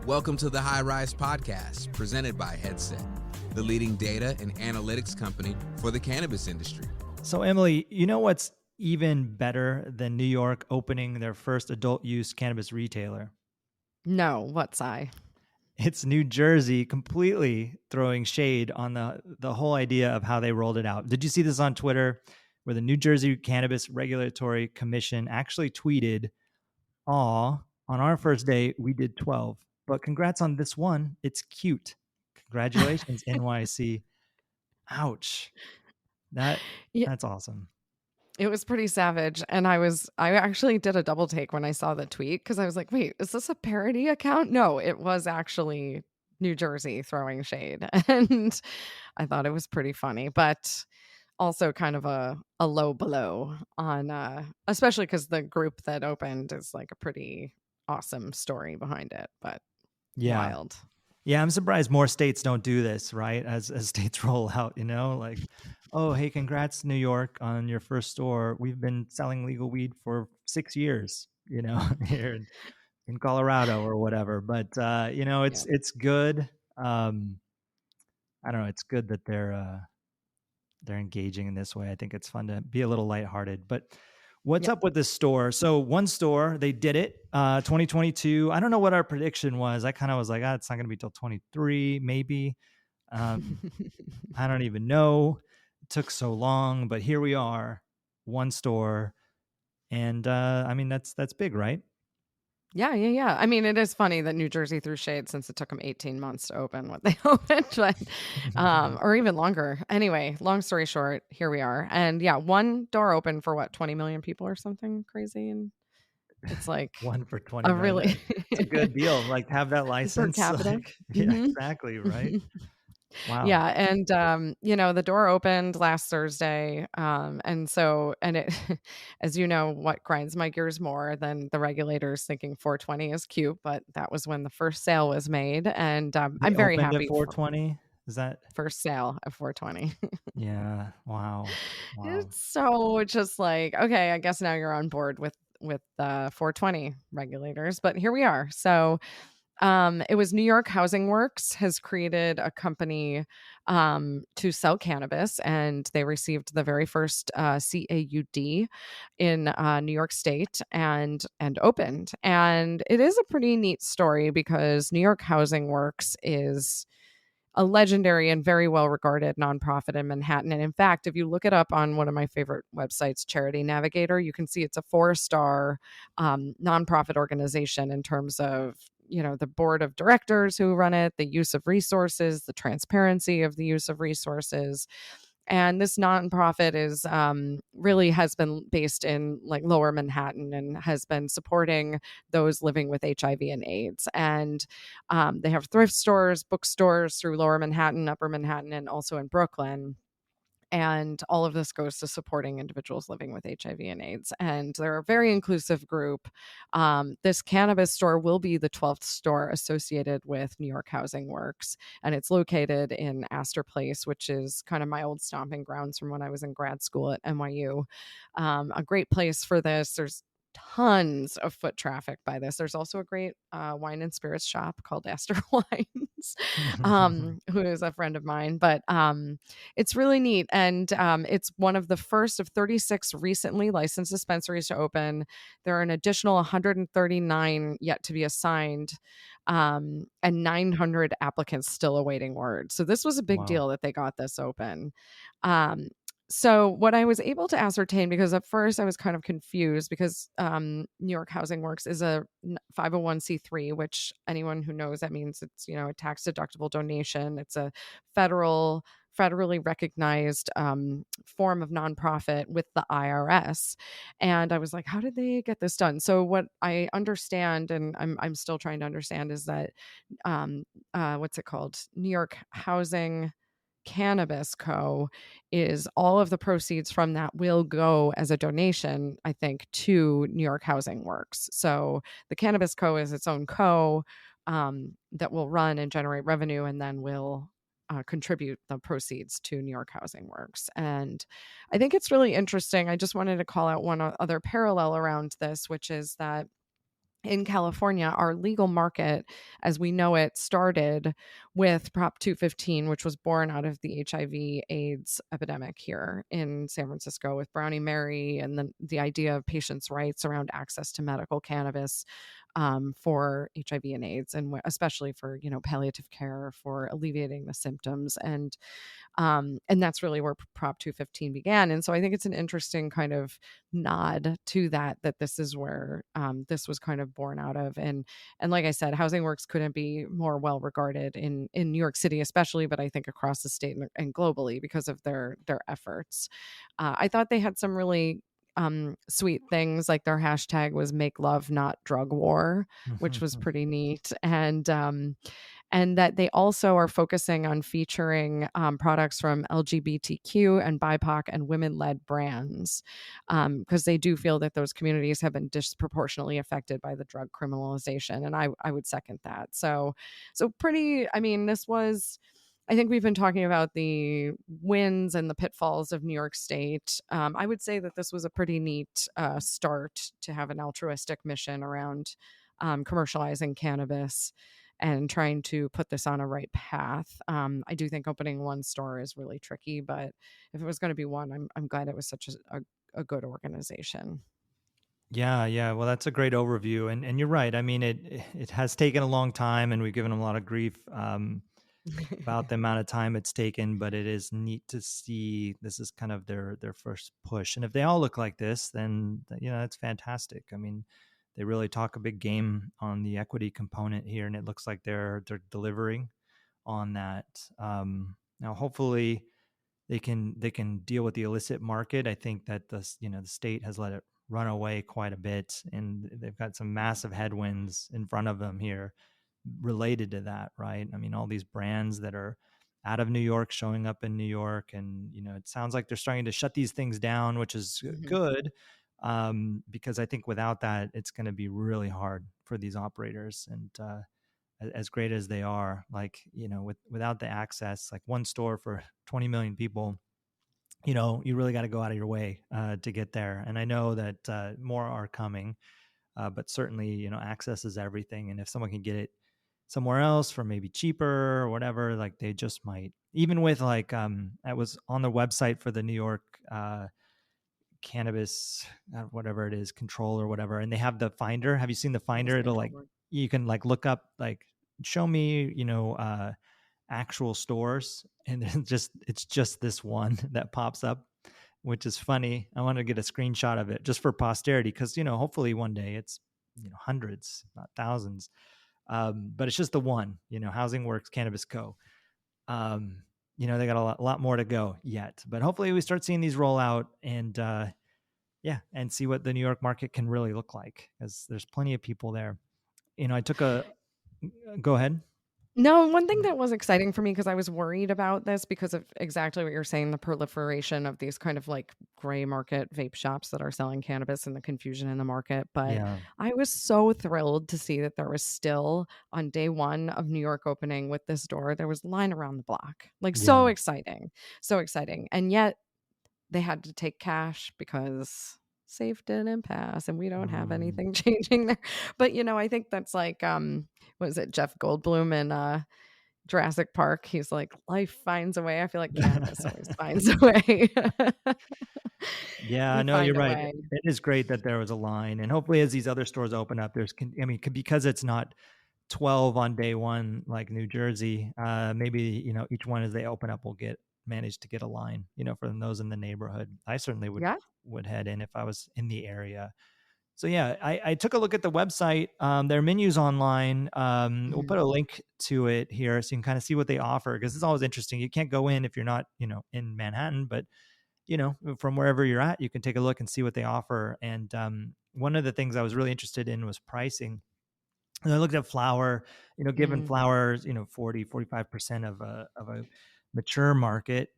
Welcome to the High Rise Podcast, presented by Headset, the leading data and analytics company for the cannabis industry. So, Emily, you know what's even better than New York opening their first adult use cannabis retailer? No, what's I? It's New Jersey completely throwing shade on the whole idea of how they rolled it out. Did you see this on Twitter, where the New Jersey Cannabis Regulatory Commission actually tweeted, "Aw, on our first day, we did 12. But congrats on this one. It's cute. Congratulations, NYC." Ouch. Yeah, That's awesome. it was pretty savage. And I actually did a double take when I saw the tweet because I was like, wait, is this a parody account? No, it was actually New Jersey throwing shade. And I thought it was pretty funny, but also kind of a low blow on, especially because the group that opened is like a pretty awesome story behind it, but wild. Yeah, I'm surprised more states don't do this, right? As states roll out, like, oh, hey, congrats, New York, on your first store. We've been selling legal weed for 6 years, here in Colorado or whatever. But it's good. I don't know. It's good that they're engaging in this way. I think it's fun to be a little lighthearted. But what's up with this store? So one store, they did it, 2022. I don't know what our prediction was. I kind of was like, it's not going to be till 23, maybe. I don't even know. It took so long, but here we are, one store. And I mean, that's big, right? Yeah. I mean, it is funny that New Jersey threw shade since it took them 18 months to open what they opened, but, or even longer. Anyway, long story short, here we are. And yeah, one door open for 20 million people or something crazy. And it's like one for 20 million. Really, it's a good deal. Like, to have that license. Per capita. Yeah, exactly. Right. Wow. Yeah. And, the door opened last Thursday. And it, as you know, what grinds my gears more than the regulators thinking 420 is cute, but that was when the first sale was made. And I'm very happy. 420. Is that first sale at 420? Yeah. Wow. It's so just like, okay, I guess now you're on board with the 420 regulators, but here we are. So, it was New York Housing Works has created a company to sell cannabis, and they received the very first CAUD in New York State and opened. And it is a pretty neat story because New York Housing Works is a legendary and very well-regarded nonprofit in Manhattan. And in fact, if you look it up on one of my favorite websites, Charity Navigator, you can see it's a 4-star nonprofit organization in terms of the board of directors who run it, the use of resources, the transparency of the use of resources. And this nonprofit is really has been based in like Lower Manhattan and has been supporting those living with HIV and AIDS. And they have thrift stores, bookstores through Lower Manhattan, Upper Manhattan, and also in Brooklyn. And all of this goes to supporting individuals living with HIV and AIDS. And they're a very inclusive group. This cannabis store will be the 12th store associated with New York Housing Works. And it's located in Astor Place, which is kind of my old stomping grounds from when I was in grad school at NYU. A great place for this. There's tons of foot traffic by this. There's also a great wine and spirits shop called Astor Wines, who is a friend of mine. But it's really neat. And it's one of the first of 36 recently licensed dispensaries to open. There are an additional 139 yet to be assigned, and 900 applicants still awaiting word. So this was a big deal that they got this open. So what I was able to ascertain, because at first I was kind of confused because New York Housing Works is a 501c3, which anyone who knows, that means it's, a tax deductible donation. It's a federally recognized form of nonprofit with the IRS. And I was like, how did they get this done? So what I understand, and I'm still trying to understand, is that what's it called? New York Housing Cannabis Co. is all of the proceeds from that will go as a donation, I think, to New York Housing Works. So the Cannabis Co. is its own co that will run and generate revenue and then will contribute the proceeds to New York Housing Works. And I think it's really interesting. I just wanted to call out one other parallel around this, which is that in California, our legal market as we know it started with Prop 215, which was born out of the HIV/AIDS epidemic here in San Francisco with Brownie Mary, and the idea of patients' rights around access to medical cannabis for HIV and AIDS, and especially for palliative care, for alleviating the symptoms. And that's really where Prop 215 began. And so I think it's an interesting kind of nod to that this is where this was kind of born out of. And like I said, Housing Works couldn't be more well regarded in New York City, especially, but I think across the state and globally because of their efforts. I thought they had some really sweet things, like their hashtag was make love not drug war, which was pretty neat. And that they also are focusing on featuring products from LGBTQ and BIPOC and women-led brands, because they do feel that those communities have been disproportionately affected by the drug criminalization, and I would second that. So pretty. I mean, this was. I think we've been talking about the wins and the pitfalls of New York State. I would say that this was a pretty neat start to have an altruistic mission around commercializing cannabis and trying to put this on a right path. I do think opening one store is really tricky, but if it was going to be one, I'm glad it was such a good organization. Yeah. Well, that's a great overview, and you're right. I mean, it has taken a long time, and we've given them a lot of grief about the amount of time it's taken. But it is neat to see this is kind of their first push, and if they all look like this, then that's fantastic. I mean, they really talk a big game on the equity component here, and it looks like they're delivering on that. Now, hopefully, they can deal with the illicit market. I think that the state has let it run away quite a bit, and they've got some massive headwinds in front of them here related to that, right? I mean, all these brands that are out of New York showing up in New York, and it sounds like they're starting to shut these things down, which is good, because I think without that, it's going to be really hard for these operators. And as great as they are, like without the access, like one store for 20 million people, you really got to go out of your way to get there. And I know that more are coming, but certainly, access is everything. And if someone can get it somewhere else for maybe cheaper or whatever, like they just might. Even with like, I was on the website for the New York cannabis, whatever it is, control or whatever, and they have the finder. Have you seen the finder? It'll like, you can like look up, like, show me, actual stores, and then it's just this one that pops up, which is funny. I want to get a screenshot of it just for posterity, because hopefully one day it's hundreds, not thousands, but it's just the one. Housing Works Cannabis Co. They got a lot more to go yet, but hopefully we start seeing these roll out, and and see what the New York market can really look like, because there's plenty of people there. I took a go ahead. No, one thing that was exciting for me, because I was worried about this because of exactly what you're saying, the proliferation of these kind of like gray market vape shops that are selling cannabis and the confusion in the market. But I was so thrilled to see that there was still, on day one of New York opening with this door, there was line around the block. Like, so exciting. So exciting. And yet they had to take cash because SAFE didn't pass and we don't have anything changing there. But I think that's like what is it, Jeff Goldblum in Jurassic Park? He's like, life finds a way. I feel like cannabis always finds a way. Yeah, no, you're right. It is great that there was a line, and hopefully as these other stores open up, because it's not 12 on day one like New Jersey, maybe each one as they open up will manage to get a line, for those in the neighborhood. I certainly would head in if I was in the area. So yeah, I took a look at the website. Their menus online. We'll put a link to it here so you can kind of see what they offer, because it's always interesting. You can't go in if you're not in Manhattan, but from wherever you're at, you can take a look and see what they offer. And one of the things I was really interested in was pricing. And I looked at flower, given flowers, 40, 45% of a mature market.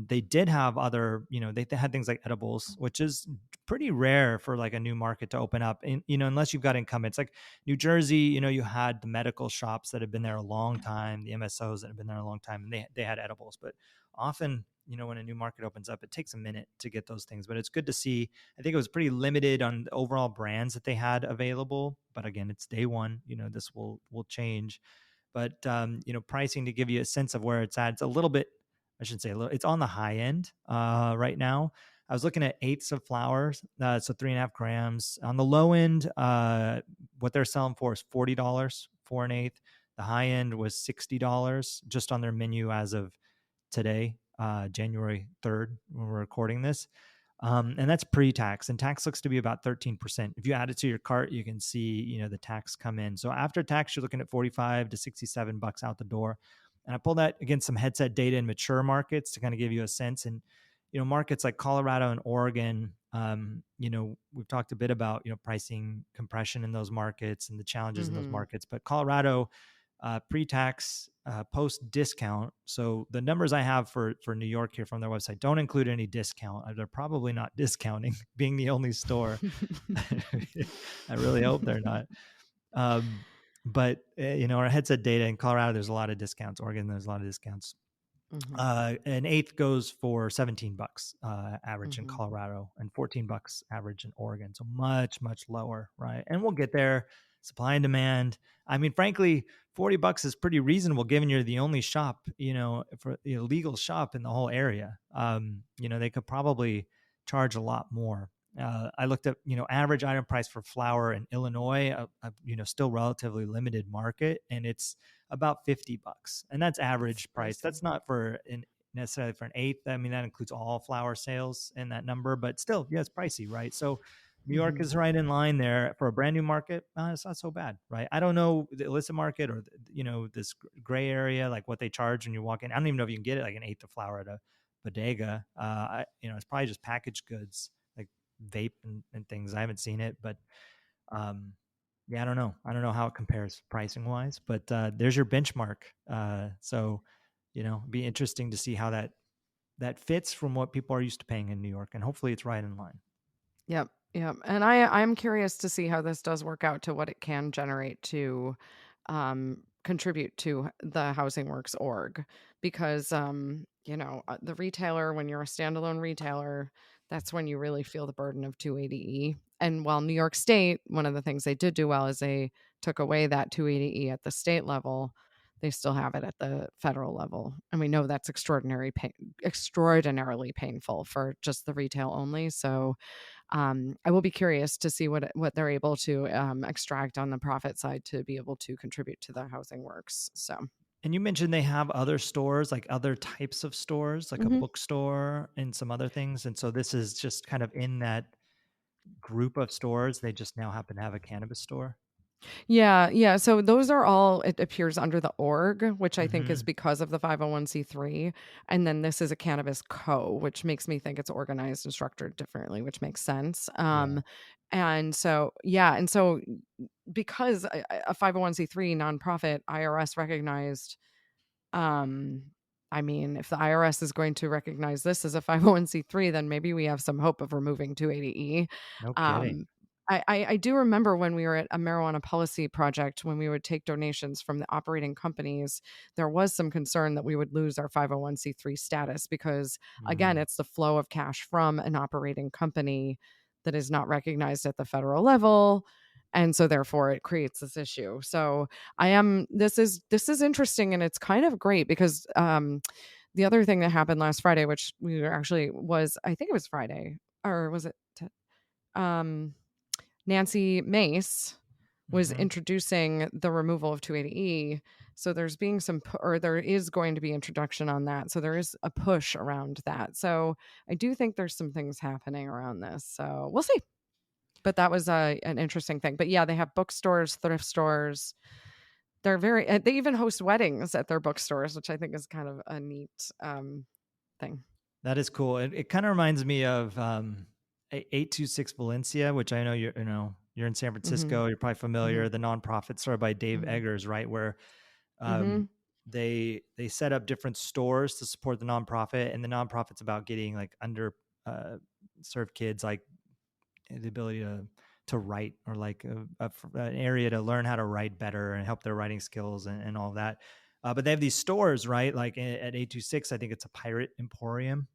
They did have other, they had things like edibles, which is pretty rare for like a new market to open up. And, unless you've got incumbents like New Jersey, you had the medical shops that have been there a long time, the MSOs that have been there a long time, and they had edibles. But often, when a new market opens up, it takes a minute to get those things. But it's good to see. I think it was pretty limited on the overall brands that they had available. But again, it's day one. This will change. But pricing, to give you a sense of where it's at, it's a little bit, I shouldn't say a little, it's on the high end right now. I was looking at eighths of flowers, so 3.5 grams. On the low end, what they're selling for is $40 for an eighth. The high end was $60 just on their menu as of today, January 3rd, when we're recording this. And that's pre-tax, and tax looks to be about 13%. If you add it to your cart, you can see, the tax come in. So after tax, you're looking at $45 to $67 out the door. And I pulled that against some headset data in mature markets to kind of give you a sense. And, markets like Colorado and Oregon, we've talked a bit about, pricing compression in those markets and the challenges in those markets. But Colorado, pre-tax, post-discount. So the numbers I have for New York here from their website don't include any discount. They're probably not discounting, being the only store. I really hope they're not. But our headset data in Colorado, there's a lot of discounts. Oregon, there's a lot of discounts. An eighth goes for $17 average in Colorado, and $14 average in Oregon. So much, much lower, right? And we'll get there. Supply and demand. I mean, frankly, $40 is pretty reasonable given you're the only shop, for legal shop in the whole area. They could probably charge a lot more. I looked at, average item price for flower in Illinois, still relatively limited market, and it's about $50, and that's average price. That's not for necessarily for an eighth. I mean, that includes all flower sales in that number, but still, yeah, it's pricey, right? So New York is right in line there for a brand new market. It's not so bad, right? I don't know the illicit market or this gray area, like what they charge when you walk in. I don't even know if you can get it like an eighth of flower at a bodega. It's probably just packaged goods like vape and things. I haven't seen it, but yeah, I don't know. I don't know how it compares pricing wise, but there's your benchmark. So, it'd be interesting to see how that fits from what people are used to paying in New York, and hopefully it's right in line. Yep. Yep. And I'm curious to see how this does work out to what it can generate to contribute to the Housing Works org, because the retailer, when you're a standalone retailer, that's when you really feel the burden of 280E. And while New York State, one of the things they did do well is they took away that 280E at the state level. They still have it at the federal level, and we know that's extraordinarily painful for just the retail only. So I will be curious to see what they're able to extract on the profit side to be able to contribute to the Housing Works. So, and you mentioned they have other stores, like other types of stores, like a bookstore and some other things. And so this is just kind of in that group of stores. They just now happen to have a cannabis store. Yeah. So those are all, it appears under the org, which I think is because of the 501c3. And then this is a cannabis co, which makes me think it's organized and structured differently, which makes sense. And so, because a 501c3 nonprofit, IRS recognized, I mean, if the IRS is going to recognize this as a 501c3, then maybe we have some hope of removing 280E. No kidding. I do remember when we were at a marijuana policy project, when we would take donations from the operating companies, there was some concern that we would lose our 501c3 status because, again, it's the flow of cash from an operating company that is not recognized at the federal level. And so therefore it creates this issue. So this is interesting, and it's kind of great because the other thing that happened last Friday, which we were actually was, I think it was Friday, or was it Nancy Mace was introducing the removal of 280E. So there's being there is going to be introduction on that. So there is a push around that. So I do think there's some things happening around this. So we'll see. But that was an interesting thing. But yeah, they have bookstores, thrift stores. They even host weddings at their bookstores, which I think is kind of a neat thing. That is cool. It kind of reminds me of 826 Valencia, which I know you're in San Francisco. You're probably familiar. The nonprofit started by Dave Eggers, right? Where they set up different stores to support the nonprofit, and the nonprofit's about getting like under served kids like the ability to write, or like an area to learn how to write better and help their writing skills and all that. But they have these stores, right? Like at 826, I think it's a pirate emporium.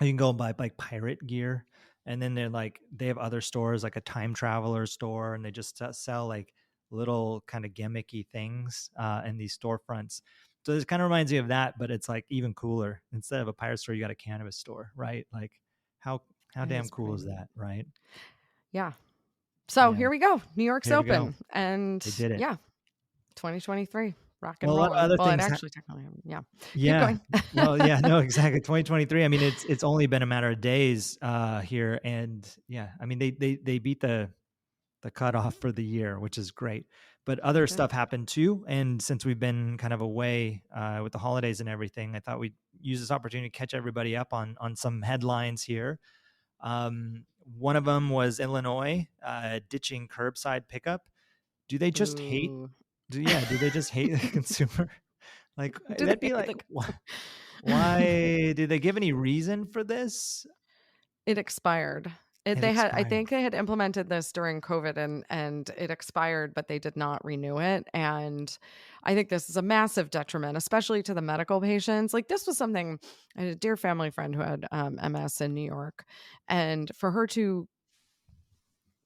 You can go and buy like pirate gear. And then they have other stores, like a time traveler store, and they just sell like little kind of gimmicky things in these storefronts. So this kind of reminds me of that, but it's like even cooler. Instead of a pirate store, you got a cannabis store, right? Like how It damn is cool is pretty that, right? Yeah. So Yeah. here we go. New York's Here we go. open. And They did it. yeah, 2023. Rock and Well, a lot of rolling. other Well, it things actually technically, yeah. Keep Yeah. going. Well, yeah, no, exactly. 2023. I mean, it's only been a matter of days here, and yeah, I mean they beat the cutoff for the year, which is great. But other Okay. stuff happened too, and since we've been kind of away with the holidays and everything, I thought we'd use this opportunity to catch everybody up on some headlines here. One of them was Illinois ditching curbside pickup. Do they just hate? Ooh. Do they just hate the consumer? Like Do that'd they be hate like, the why did they give any reason for this? It expired. It I expired. think they had implemented this during COVID and it expired, but they did not renew it. And I think this is a massive detriment, especially to the medical patients. Like this was something, I had a dear family friend who had MS in New York, and for her to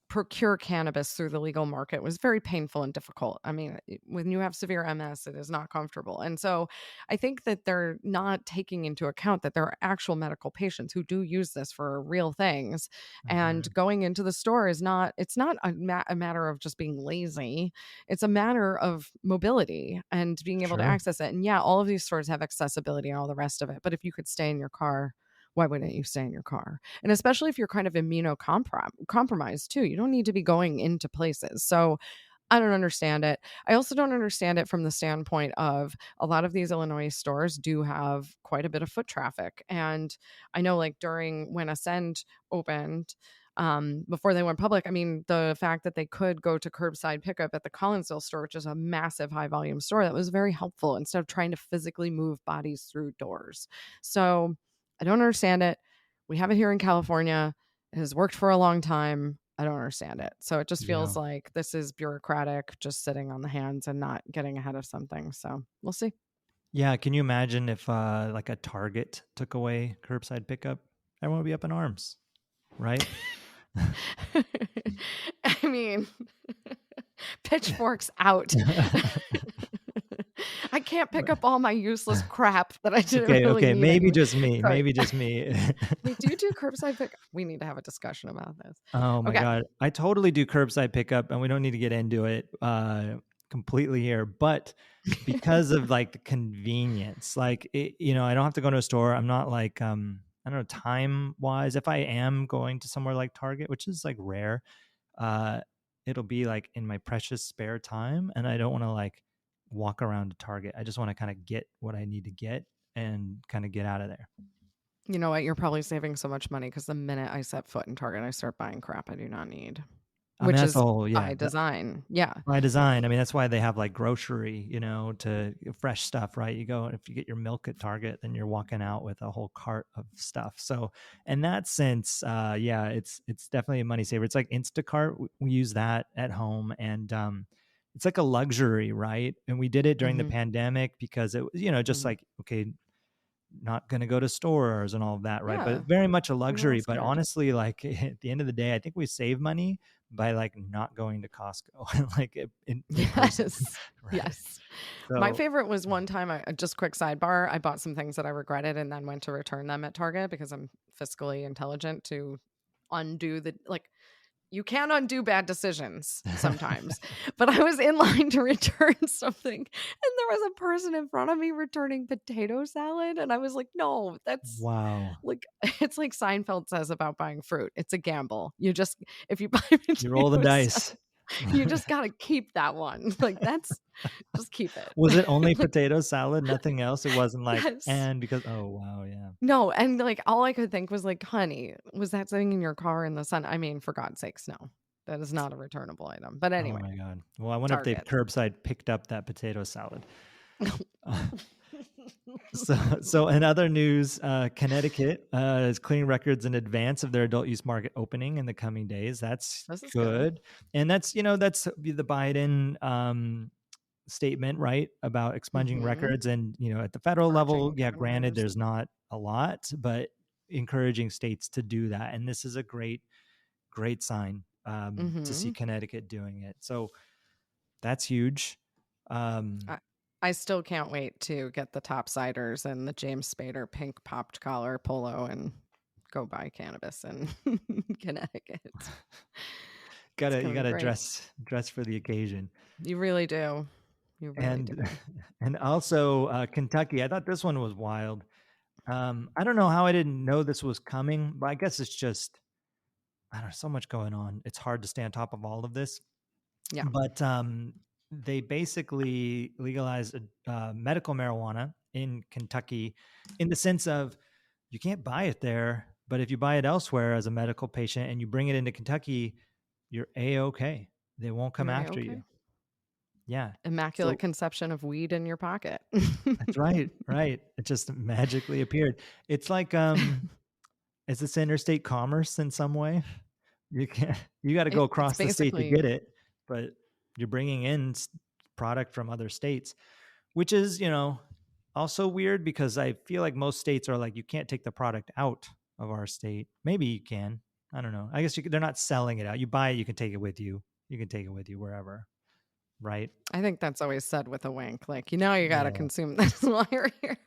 procure cannabis through the legal market was very painful and difficult. I mean, when you have severe MS, it is not comfortable. And so I think that they're not taking into account that there are actual medical patients who do use this for real things. And going into the store is not, it's not a matter of just being lazy. It's a matter of mobility and being able to Sure. access it. And yeah, all of these stores have accessibility and all the rest of it. But if you could stay in your car, why wouldn't you stay in your car? And especially if you're kind of immunocompromised too, you don't need to be going into places. So I don't understand it. I also don't understand it from the standpoint of a lot of these Illinois stores do have quite a bit of foot traffic. And I know like during when Ascend opened, before they went public, I mean, the fact that they could go to curbside pickup at the Collinsville store, which is a massive high volume store, that was very helpful instead of trying to physically move bodies through doors. So I don't understand it. We have it here in California. It has worked for a long time. I don't understand it. So it just feels like this is bureaucratic, just sitting on the hands and not getting ahead of something. So we'll see. Yeah. Can you imagine if like a Target took away curbside pickup? Everyone would be up in arms, right? I mean, pitchforks out. I can't pick up all my useless crap that I didn't really need. Maybe just me. Sorry. Maybe just me. Wait, do you do curbside pick? We need to have a discussion about this. Oh my Okay. God. I totally do curbside pickup, and we don't need to get into it completely here, but because of like the convenience, like it, I don't have to go to a store. I'm not like, I don't know, time wise, if I am going to somewhere like Target, which is like rare, it'll be like in my precious spare time. And I don't want to like walk around to Target. I just want to kind of get what I need to get and kind of get out of there. You know what? You're probably saving so much money because the minute I set foot in Target, I start buying crap I do not need, which is by design. Yeah. By design. I mean, that's why they have like grocery, to fresh stuff, right? You go, if you get your milk at Target, then you're walking out with a whole cart of stuff. So in that sense, it's definitely a money saver. It's like Instacart. We use that at home, and it's like a luxury, right? And we did it during the pandemic because it was, just like, okay, not going to go to stores and all of that, right? Yeah. But very much a luxury. That's But good. honestly, like at the end of the day, I think we save money by like not going to Costco, like in person. Yes. Right? Yes. So, My favorite was one time, just quick sidebar, I bought some things that I regretted and then went to return them at Target because I'm fiscally intelligent to undo you can undo bad decisions sometimes. But I was in line to return something and there was a person in front of me returning potato salad. And I was like, no, that's wow. Like, it's like Seinfeld says about buying fruit. It's a gamble. If you buy You roll the dice. salad, you just got to keep that one. Like just keep it. Was it only potato salad? Nothing else? It wasn't like, Yes. and because, oh, wow. Yeah. No. And like, all I could think was like, honey, was that sitting in your car in the sun? I mean, for God's sakes, no, that is not a returnable item. But anyway. Oh my God. Well, I wonder if they've curbside picked up that potato salad. So in other news, Connecticut is clearing records in advance of their adult use market opening in the coming days. That's This is good. And that's the Biden statement, right, about expunging records. And at the federal level, Purging yeah, granted, criminals. there's not a lot, but encouraging states to do that. And this is a great sign to see Connecticut doing it. So that's huge. I still can't wait to get the topsiders and the James Spader pink popped collar polo and go buy cannabis in Connecticut. You gotta great. dress for the occasion. You really do. You really do. And also Kentucky. I thought this one was wild. I don't know how I didn't know this was coming, but I guess it's just, I don't know, so much going on. It's hard to stay on top of all of this. Yeah. But they basically legalized medical marijuana in Kentucky in the sense of you can't buy it there, but if you buy it elsewhere as a medical patient and you bring it into Kentucky, you're A-okay. They won't come after you. Yeah. Immaculate conception of weed in your pocket. That's right. Right. It just magically appeared. It's like, is this interstate commerce in some way? You got to go across the state to get it, but you're bringing in product from other states, which is, also weird because I feel like most states are like, you can't take the product out of our state. Maybe you can. I don't know. I guess they're not selling it out. You buy it, you can take it with you. You can take it with you wherever. Right. I think that's always said with a wink, like, you got to consume this while you're here.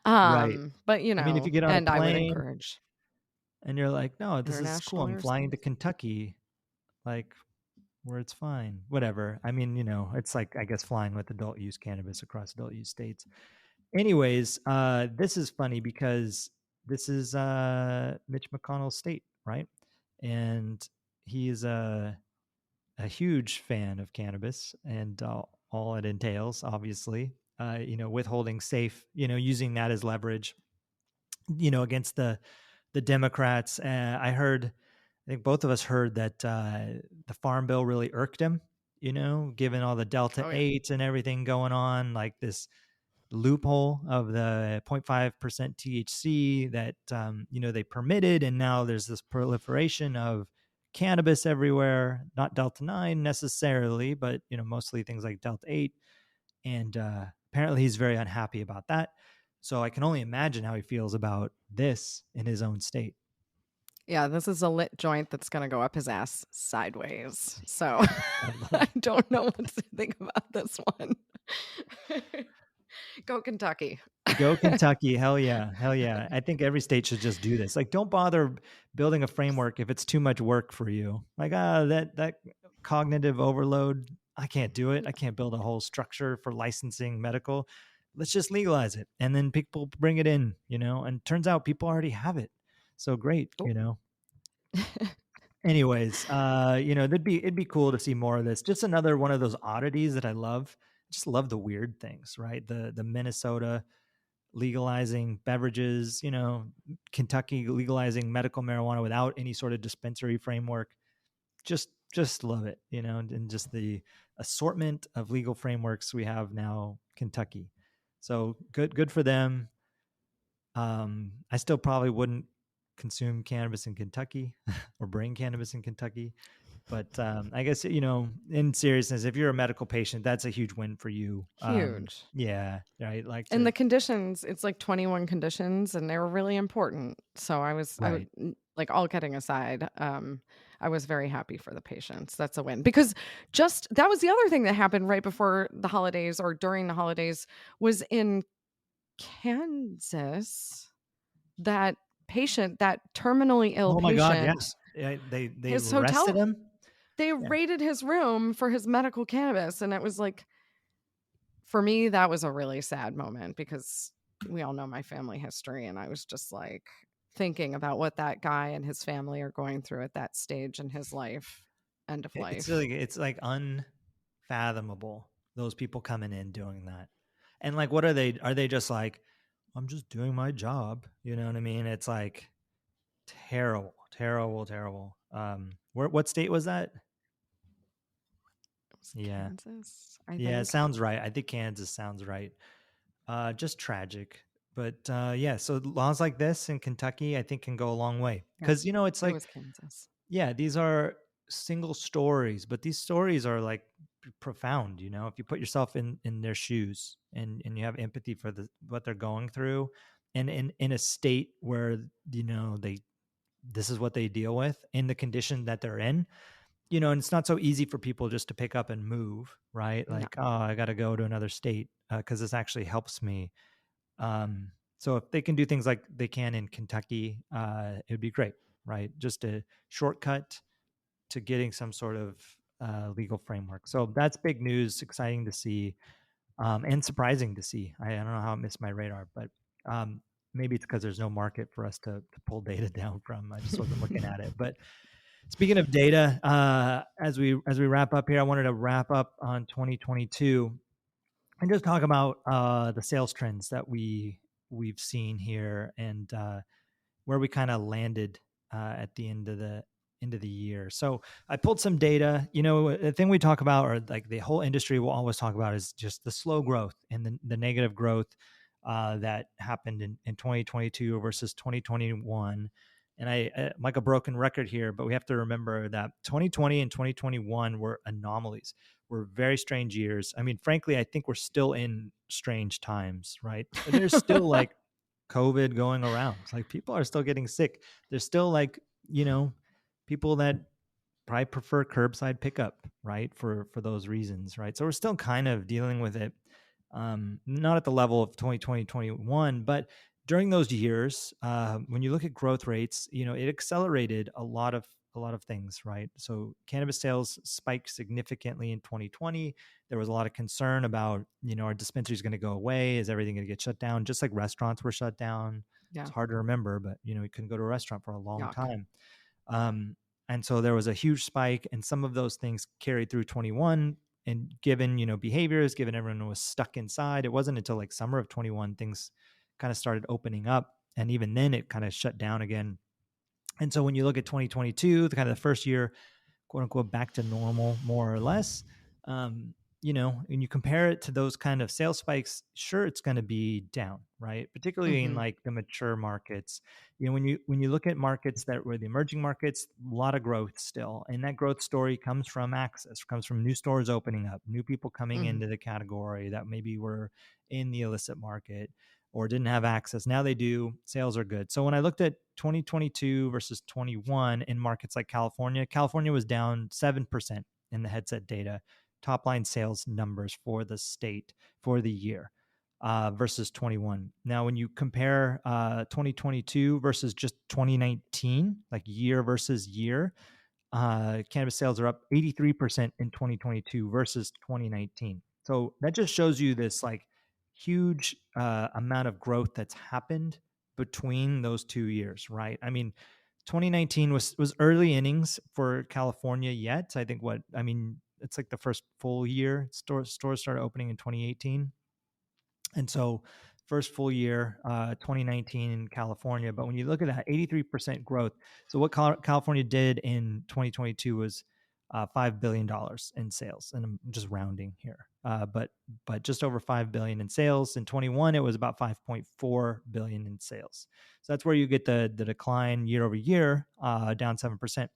Right. But I mean, if you get on a plane, I would encourage. And you're like, no, this is cool. I'm flying to Kentucky, like where it's fine, whatever. I mean, it's like, I guess, flying with adult use cannabis across adult use states. Anyways, this is funny because this is Mitch McConnell's state, right? And he is a huge fan of cannabis and all it entails, obviously, withholding safe, using that as leverage, against the Democrats. I think both of us heard that the Farm Bill really irked him, given all the Delta 8 and everything going on, like this loophole of the 0.5% THC that, they permitted. And now there's this proliferation of cannabis everywhere, not Delta 9 necessarily, but, mostly things like Delta 8. And apparently he's very unhappy about that. So I can only imagine how he feels about this in his own state. Yeah, this is a lit joint that's going to go up his ass sideways. So I don't know what to think about this one. Go Kentucky. Go Kentucky. Hell yeah. Hell yeah. I think every state should just do this. Like, don't bother building a framework if it's too much work for you. Like, that cognitive overload, I can't do it. I can't build a whole structure for licensing medical. Let's just legalize it. And then people bring it in, and turns out people already have it. So great, Anyways, it'd be cool to see more of this. Just another one of those oddities that I love. I just love the weird things, right? The Minnesota legalizing beverages, Kentucky legalizing medical marijuana without any sort of dispensary framework. Just love it, and just the assortment of legal frameworks we have now, Kentucky. So good for them. I still probably wouldn't consume cannabis in Kentucky or bring cannabis in Kentucky. But I guess, in seriousness, if you're a medical patient, that's a huge win for you. Huge. Yeah. Right. And the conditions, it's like 21 conditions and they were really important. So I was like, all kidding aside, I was very happy for the patients. That's a win because that was the other thing that happened right before the holidays or during the holidays was in Kansas, that patient, that terminally ill patient. Oh my God, yes. They his arrested him. They raided his room for his medical cannabis. And it was like, for me, that was a really sad moment because we all know my family history. And I was just like thinking about what that guy and his family are going through at that stage in his life, end of life. It's like unfathomable, those people coming in doing that. And like, what are they? Are they just like, I'm just doing my job? You know what I mean? It's like terrible. What state was that? was Yeah. Kansas, I Yeah, it think. sounds right. I think Kansas sounds right. Just tragic. But yeah, so laws like this in Kentucky, I think can go a long way. Yeah, Because, it's it like, was Kansas. yeah, these are single stories, but these stories are like profound, if you put yourself in their shoes and you have empathy for what they're going through, and in a state where, they this is what they deal with in the condition that they're in, and it's not so easy for people just to pick up and move, right? No. Like, oh, I got to go to another state because this actually helps me. So if they can do things like they can in Kentucky, it would be great, right? Just a shortcut to getting some sort of legal framework. So that's big news, exciting to see, and surprising to see. I don't know how it missed my radar, but maybe it's because there's no market for us to pull data down from. I just wasn't looking at it. But speaking of data, as we wrap up here, I wanted to wrap up on 2022 and just talk about the sales trends that we've seen here, and where we kind of landed at the end of the year. So I pulled some data. The thing we talk about, or like the whole industry will always talk about, is just the slow growth and the negative growth that happened in 2022 versus 2021. And I like a broken record here, but we have to remember that 2020 and 2021 were anomalies, were very strange years. I mean, frankly, I think we're still in strange times, right? There's still like COVID going around. It's like people are still getting sick. There's still like, people that probably prefer curbside pickup, right? For those reasons, right? So we're still kind of dealing with it. Not at the level of 2020, 21, but during those years, when you look at growth rates, it accelerated a lot of things, right? So cannabis sales spiked significantly in 2020. There was a lot of concern about, our dispensary is going to go away. Is everything going to get shut down? Just like restaurants were shut down. Yeah. It's hard to remember, but we couldn't go to a restaurant for a long Yuck. time. And so there was a huge spike, and some of those things carried through 21. And given, behaviors, given everyone was stuck inside, it wasn't until like summer of 21 things kind of started opening up. And even then it kind of shut down again. And so when you look at 2022, the kind of the first year, quote unquote, back to normal, more or less, when you compare it to those kind of sales spikes, sure, it's going to be down, right? Particularly in Mhm. like the mature markets. When you look at markets that were the emerging markets, a lot of growth still, and that growth story comes from access, comes from new stores opening up, new people coming Mhm. into the category that maybe were in the illicit market or didn't have access. Now they do. Sales are good. So when I looked at 2022 versus 21 in markets like California, California was down 7% in the headset data, top line sales numbers for the state for the year, versus 21. Now, when you compare 2022 versus just 2019, like year versus year, cannabis sales are up 83% in 2022 versus 2019. So that just shows you this like huge amount of growth that's happened between those 2 years, right? I mean, 2019 was early innings for California yet. It's like the first full year. Stores started opening in 2018. And so first full year, 2019 in California. But when you look at that 83% growth, so what California did in 2022 was $5 billion in sales. And I'm just rounding here. But just over 5 billion in sales. In 21, it was about 5.4 billion in sales. So that's where you get the decline year over year, down 7%.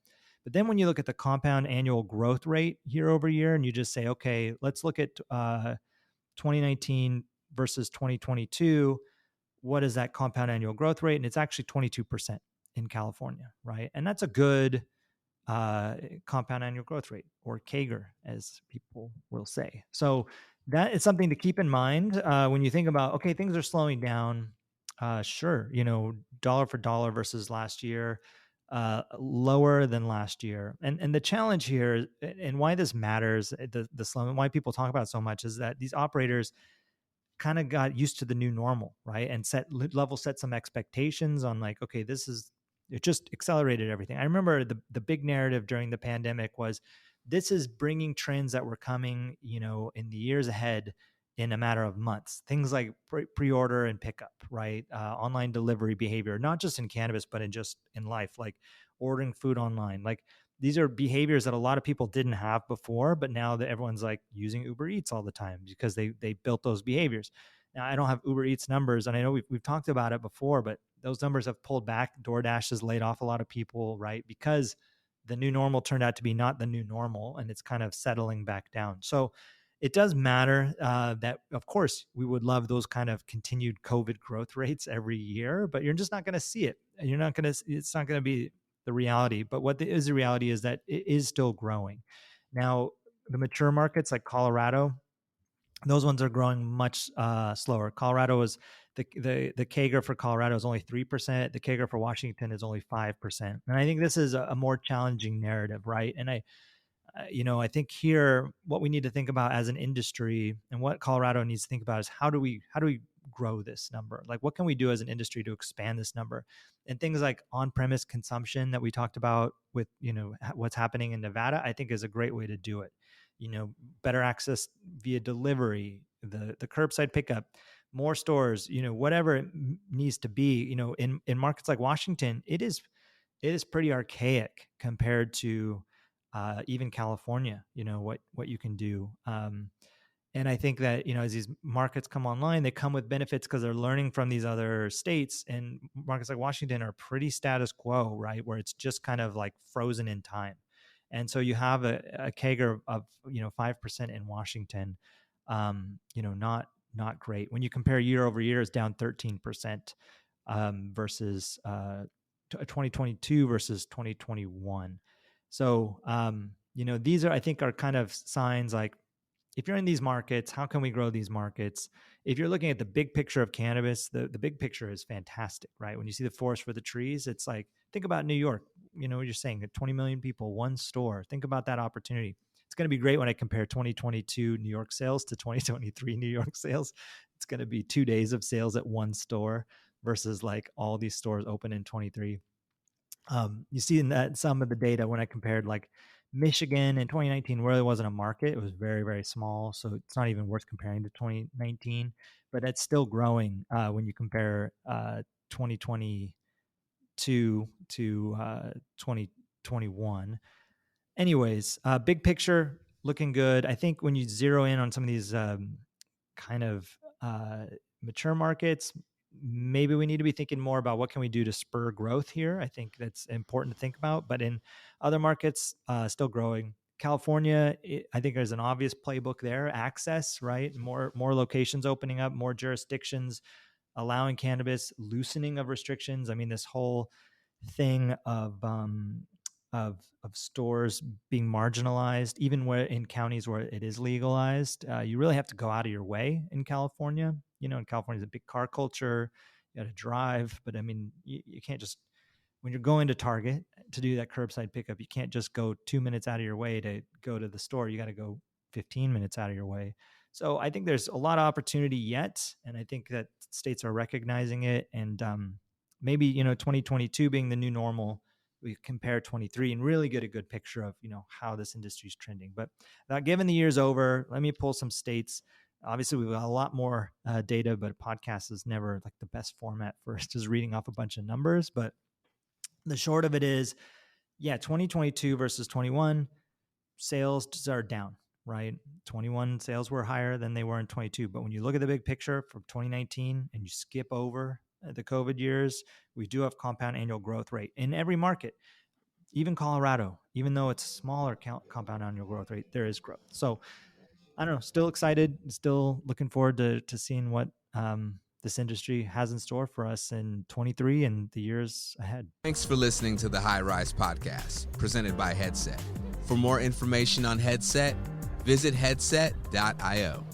But then when you look at the compound annual growth rate year over year, and you just say, okay, let's look at 2019 versus 2022, what is that compound annual growth rate? And it's actually 22% in California, right? And that's a good compound annual growth rate, or CAGR, as people will say. So that is something to keep in mind when you think about, okay, things are slowing down. Sure, dollar for dollar versus last year, lower than last year. And the challenge here, and why this matters, the slow, and why people talk about it so much, is that these operators kind of got used to the new normal, right? And set some expectations on like, okay, it just accelerated everything. I remember the big narrative during the pandemic was this is bringing trends that were coming, in the years ahead in a matter of months. Things like pre-order and pickup, right? Online delivery behavior, not just in cannabis, but in life, like ordering food online. Like these are behaviors that a lot of people didn't have before, but now that everyone's like using Uber Eats all the time because they built those behaviors. Now, I don't have Uber Eats numbers, and I know we've talked about it before, but those numbers have pulled back. DoorDash has laid off a lot of people, right? Because the new normal turned out to be not the new normal, and it's kind of settling back down. So it does matter that, of course, we would love those kind of continued COVID growth rates every year, but you're just not going to see it. You're not going to, it's not going to be the reality. But what is the reality is that it is still growing. Now, the mature markets like Colorado, those ones are growing much slower. Colorado is the CAGR for Colorado is only 3%. The CAGR for Washington is only 5%. And I think this is a more challenging narrative, right? And I think here what we need to think about as an industry and what Colorado needs to think about is how do we grow this number? Like, what can we do as an industry to expand this number? And things like on-premise consumption that we talked about with, what's happening in Nevada, I think is a great way to do it. Better access via delivery, the curbside pickup, more stores, whatever it needs to be, in markets like Washington, it is pretty archaic compared to even California, what you can do. And I think that, as these markets come online, they come with benefits because they're learning from these other states, and markets like Washington are pretty status quo, right? Where it's just kind of like frozen in time. And so you have a CAGR of 5% in Washington, not great. When you compare year over year, it's down 13% versus 2022 versus 2021. So these I think are kind of signs like, if you're in these markets, how can we grow these markets? If you're looking at the big picture of cannabis, the big picture is fantastic, right? When you see the forest for the trees, it's like, think about New York. What you're saying, 20 million people, one store. Think about that opportunity. It's going to be great when I compare 2022 New York sales to 2023 New York sales. It's going to be 2 days of sales at one store versus like all these stores open in 23. You see in that some of the data when I compared like Michigan in 2019 really wasn't a market. It was very, very small. So it's not even worth comparing to 2019, but it's still growing when you compare 2022 to 2021. Anyways, big picture looking good. I think when you zero in on some of these kind of mature markets, maybe we need to be thinking more about what can we do to spur growth here. I think that's important to think about. But in other markets, still growing. California, I think there's an obvious playbook there. Access, right? More locations opening up, more jurisdictions allowing cannabis, loosening of restrictions. I mean, this whole thing of stores being marginalized, even where in counties where it is legalized, you really have to go out of your way in California. In California, it's a big car culture. You got to drive, but I mean, you can't just, when you're going to Target to do that curbside pickup, you can't just go 2 minutes out of your way to go to the store. You got to go 15 minutes out of your way. So I think there's a lot of opportunity yet, and I think that states are recognizing it. And maybe 2022 being the new normal, we compare 23 and really get a good picture of how this industry is trending. But given the year's over, let me pull some states. Obviously, we've got a lot more data, but a podcast is never like the best format for just reading off a bunch of numbers. But the short of it is, 2022 versus 21, sales are down, right? 21 sales were higher than they were in 22. But when you look at the big picture from 2019 and you skip over the COVID years, we do have compound annual growth rate in every market. Even Colorado, even though it's smaller compound annual growth rate, there is growth. So I don't know, still excited, still looking forward to seeing what this industry has in store for us in 23 and the years ahead. Thanks for listening to the High Rise Podcast, presented by Headset. For more information on Headset, visit headset.io.